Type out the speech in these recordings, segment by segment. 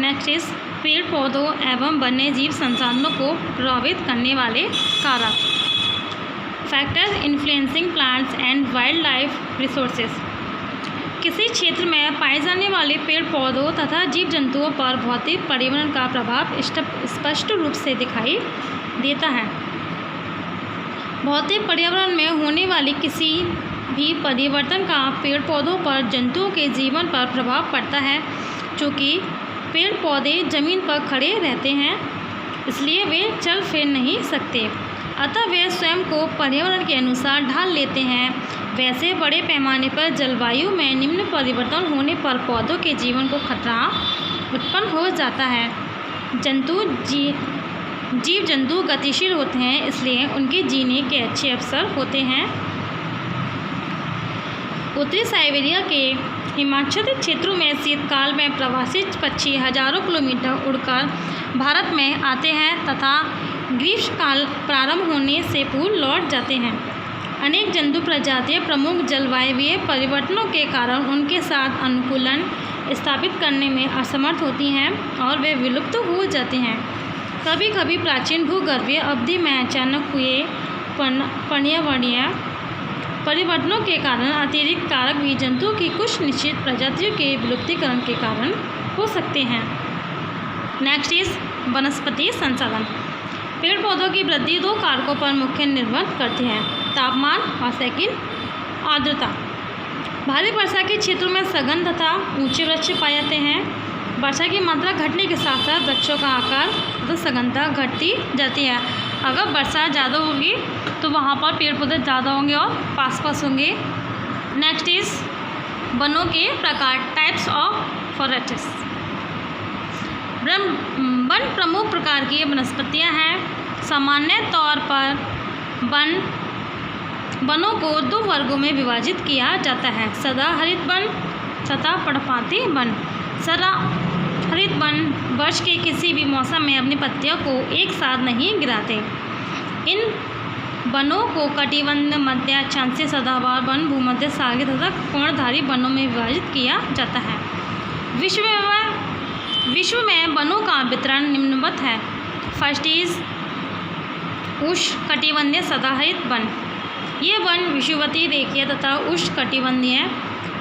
Next is पेड़ पौधों एवं वन्य जीव संसाधनों को प्रभावित करने वाले कारक। Factors influencing plants and wild life resources. किसी क्षेत्र में पाए जाने वाले पेड़ पौधों तथा जीव जंतुओं पर भौतिक पर्यावरण का प्रभाव स्पष्ट रूप से दिखाई देता है। भौतिक पर्यावरण में होने वाले किसी भी परिवर्तन का पेड़ पौधों पर जंतुओं के जीवन पर प्रभाव पड़ता है। चूँकि पेड़ पौधे जमीन पर खड़े रहते हैं इसलिए वे चल फिर नहीं सकते, अतः वे स्वयं को पर्यावरण के अनुसार ढाल लेते हैं। वैसे बड़े पैमाने पर जलवायु में निम्न परिवर्तन होने पर पौधों के जीवन को खतरा उत्पन्न हो जाता है। जीव जंतु गतिशील होते हैं इसलिए उनके जीने के अच्छे अवसर होते हैं। उत्तरी साइबेरिया के हिमाच्छादित क्षेत्रों में शीतकाल में प्रवासी पक्षी हजारों किलोमीटर उड़कर भारत में आते हैं तथा ग्रीष्मकाल प्रारंभ होने से पूर्व लौट जाते हैं। अनेक जंतु प्रजातियां प्रमुख जलवायु परिवर्तनों के कारण उनके साथ अनुकूलन स्थापित करने में असमर्थ होती हैं और वे विलुप्त हो जाते हैं। कभी कभी प्राचीन भूगर्भीय अवधि में अचानक हुए पर्यावरणीय परिवर्तनों के कारण अतिरिक्त कारक भी जंतुओं की कुछ निश्चित प्रजातियों के विलुप्तीकरण के कारण हो सकते हैं। नेक्स्ट इज वनस्पति संसाधन। पेड़ पौधों की वृद्धि दो कारकों पर मुख्य निर्भर करती है, तापमान और सेकंड आर्द्रता। भारी वर्षा के क्षेत्रों में सघन तथा ऊंचे वृक्ष पाए जाते हैं। वर्षा की मात्रा घटने के साथ साथ वृक्षों का आकार तथा सघनता घटती जाती है। अगर वर्षा ज़्यादा होगी तो वहाँ पर पेड़ पौधे ज़्यादा होंगे और पास होंगे। नेक्स्ट इज वनों के प्रकार, टाइप्स ऑफ फॉरेस्ट्स। वन प्रमुख प्रकार की वनस्पतियाँ हैं। सामान्य तौर पर वनों को दो वर्गों में विभाजित किया जाता है, सदाहरित वन तथा पर्णपाती वन। सदाहरित वन वर्ष के किसी भी मौसम में अपनी पत्तियों को एक साथ नहीं गिराते। इन वनों को कटिबंध, मध्य अक्षांशीय सदाबहार वन, भूमध्य सागरीय तथा पर्णधारी वनों में विभाजित किया जाता है। विश्व में वनों का वितरण निम्नवत है। फर्स्ट इज उष्णकटिबंधीय सदाहरित वन। ये वन विषुवतीय, रेखीय तथा उष्णकटिबंधीय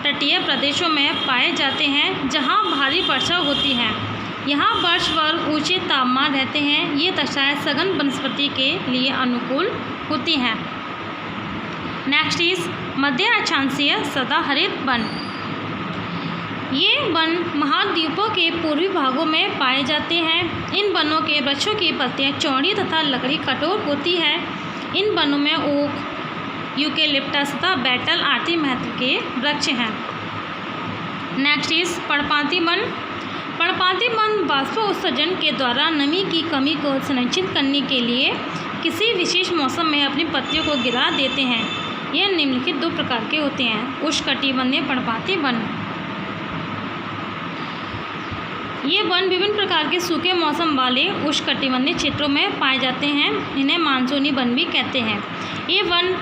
तटीय प्रदेशों में पाए जाते हैं जहाँ भारी वर्षा होती है। यहाँ वर्ष भर ऊंचे तापमान रहते हैं। ये दशाएं सघन वनस्पति के लिए अनुकूल होती हैं। नेक्स्ट इज मध्य अक्षांशीय सदाहरित वन। ये वन महाद्वीपों के पूर्वी भागों में पाए जाते हैं। इन वनों के वृक्षों की पत्तियां चौड़ी तथा लकड़ी कठोर होती है। इन वनों में ओक, यूकेलिप्टस तथा बेटल आदि महत्व के वृक्ष हैं। नेक्स्ट इज पर्णपाती वन। पर्णपाती वन बाष्पोत्सर्जन के द्वारा नमी की कमी को सुनिश्चित करने के लिए किसी विशेष मौसम में अपनी पत्तियों को गिरा देते हैं। यह निम्नलिखित दो प्रकार के होते हैं, उष्णकटिबंधीय पर्णपाती वन। ये वन विभिन्न प्रकार के सूखे मौसम वाले उष्णकटिबंधीय क्षेत्रों में पाए जाते हैं। इन्हें मानसूनी वन भी कहते हैं। ये वन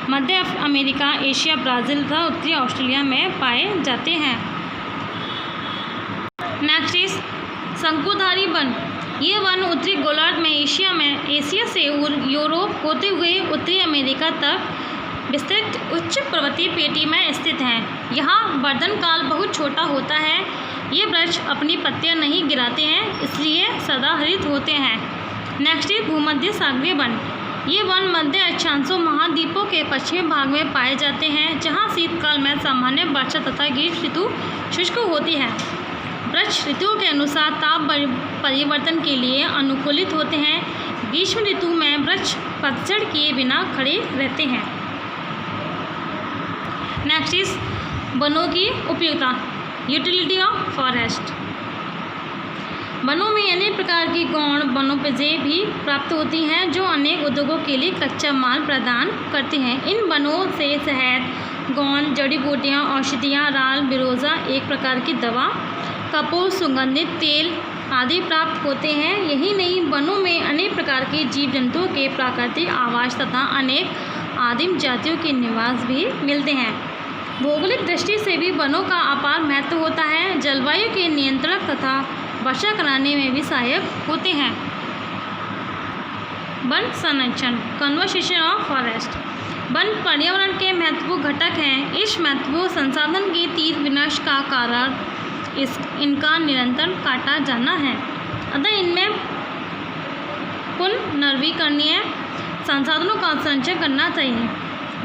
मध्य अमेरिका, एशिया, ब्राज़ील तथा उत्तरी ऑस्ट्रेलिया में पाए जाते हैं। नेक्स्ट इज शंकुधारी वन। ये वन उत्तरी गोलार्ध में एशिया से यूरोप होते हुए उत्तरी अमेरिका तक विस्तृत उच्च पर्वतीय पेटी में स्थित हैं। यहाँ वर्धन काल बहुत छोटा होता है। ये वृक्ष अपनी पत्तियाँ नहीं गिराते हैं इसलिए सदाहरित होते हैं। नेक्स्ट इज भूमध्य सागरीय वन। ये वन मध्य अक्षांशों महाद्वीपों के पश्चिमी भाग में पाए जाते हैं जहाँ शीतकाल में सामान्य वर्षा तथा ग्रीष्म ऋतु शुष्क होती है। वृक्ष ऋतुओं के अनुसार ताप परिवर्तन के लिए अनुकूलित होते हैं। ग्रीष्म ऋतु में वृक्ष पतझड़ किए बिना खड़े रहते हैं। नेक्स्ट इज वनों की उपयोगिता, यूटिलिटी ऑफ फॉरेस्ट। वनों में अनेक प्रकार की गौण वनोपजें भी प्राप्त होती हैं जो अनेक उद्योगों के लिए कच्चा माल प्रदान करती हैं। इन वनों से शहद, गोंद, जड़ी बूटियाँ, औषधियाँ, राल, बिरोजा एक प्रकार की दवा, कपूर, सुगंधित तेल आदि प्राप्त होते हैं। यही नहीं, वनों में अनेक प्रकार के जीव जंतुओं के प्राकृतिक आवास तथा अनेक आदिम जातियों के निवास भी मिलते हैं। भौगोलिक दृष्टि से भी वनों का अपार महत्व होता है। जलवायु के नियंत्रण तथा वर्षा कराने में भी सहायक होते हैं। वन संरक्षण, कंजर्वेशन ऑफ फॉरेस्ट। वन पर्यावरण के महत्वपूर्ण घटक हैं। इस महत्वपूर्ण संसाधन के तीव्र विनाश का कारण इनका निरंतर काटा जाना है, अतः इनमें पुनर्नवीकरणीय संसाधनों का संरक्षण करना चाहिए।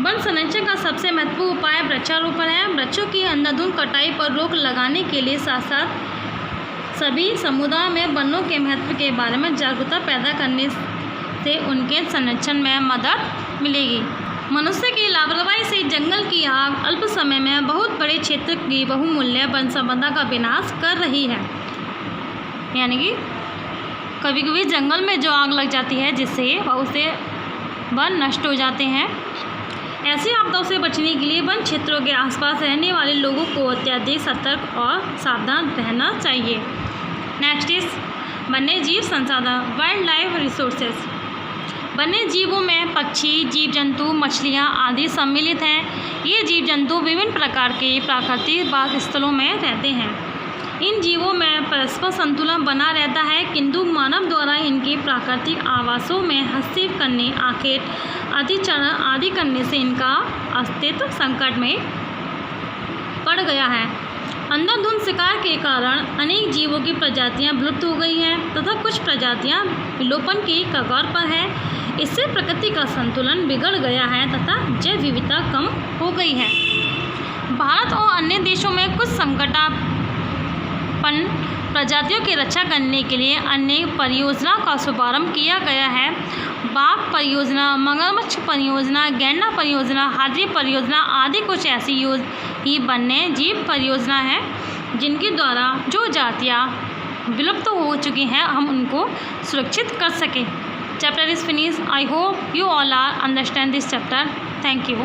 वन संरक्षण का सबसे महत्वपूर्ण उपाय वृक्षारोपण है। वृक्षों की अंधाधुंध कटाई पर रोक लगाने के लिए साथ साथ सभी समुदायों में वनों के महत्व के बारे में जागरूकता पैदा करने से उनके संरक्षण में मदद मिलेगी। मनुष्य की लापरवाही से जंगल की आग अल्प समय में बहुत बड़े क्षेत्र की बहुमूल्य वन संपदा का विनाश कर रही है। यानी कि कभी कभी जंगल में जो आग लग जाती है जिससे बहुत से वन नष्ट हो जाते हैं। ऐसी आपदाओं से बचने के लिए वन क्षेत्रों के आसपास रहने वाले लोगों को अत्यधिक सतर्क और सावधान रहना चाहिए। नेक्स्ट इज वन्य जीव संसाधन, वाइल्ड लाइफ रिसोर्सेज। वन्य जीवों में पक्षी, जीव जंतु, मछलियाँ आदि सम्मिलित हैं। ये जीव जंतु विभिन्न प्रकार के प्राकृतिक वास स्थलों में रहते हैं। इन जीवों में परस्पर संतुलन बना रहता है, किंतु मानव द्वारा इनके प्राकृतिक आवासों में हस्तक्षेप करने, आखेट अतिचरण आदि करने से इनका अस्तित्व संकट में पड़ गया है। अंधाधुंध शिकार के कारण अनेक जीवों की प्रजातियां विलुप्त हो गई हैं तथा कुछ प्रजातियां विलोपन की कगार पर है। इससे प्रकृति का संतुलन बिगड़ गया है तथा जैव विविधता कम हो गई है। भारत और अन्य देशों में कुछ संकटापन्न प्रजातियों की रक्षा करने के लिए अनेक परियोजना का शुभारंभ किया गया है। बाघ परियोजना, मगरमच्छ परियोजना, गैंडा परियोजना, हाथी परियोजना आदि कुछ ऐसी ही वन्य जीव परियोजना है जिनके द्वारा जो जातियाँ विलुप्त हो चुकी हैं हम उनको सुरक्षित कर सकें। Chapter is finish. I hope you all are understand this chapter. Thank you.